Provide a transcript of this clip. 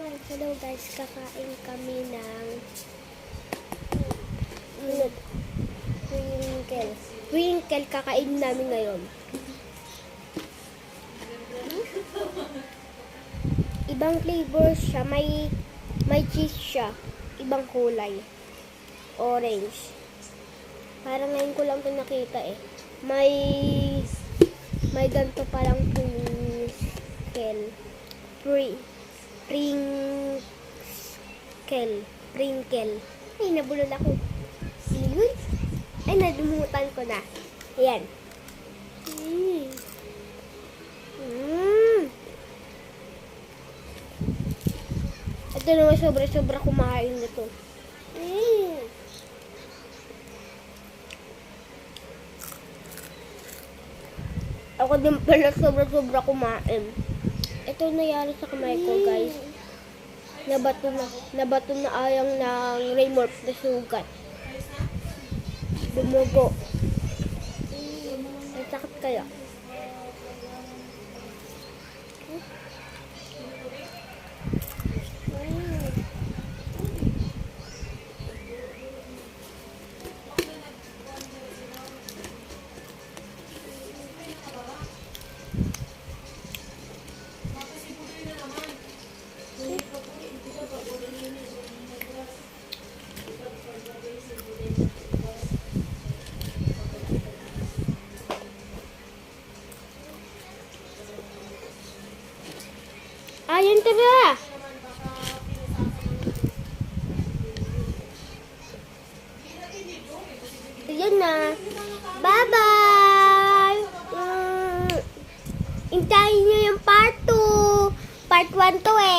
Hello guys, kakain kami ng Twinkle. Twinkle kakain namin ngayon. Ibang flavor siya, may cheese siya, ibang kulay. Orange. Parang ngayon ko lang 'to nakita eh. May ganito palang Twinkle. Sprinkle. Ay, nabulol ako. Yun. Ay, nadumutan ko na. Ayan. Ito naman sobra-sobra kumain nito. Ako din pala sobra-sobra kumain. Ito nangyari sa kamay ko, guys. Nabato na ayang ng Raymorp na sugat. Dumugo. Ang sakit kaya. Ayun, tara! Ayan na. Bye-bye! Intayin nyo yung part 2. Part 1 to eh.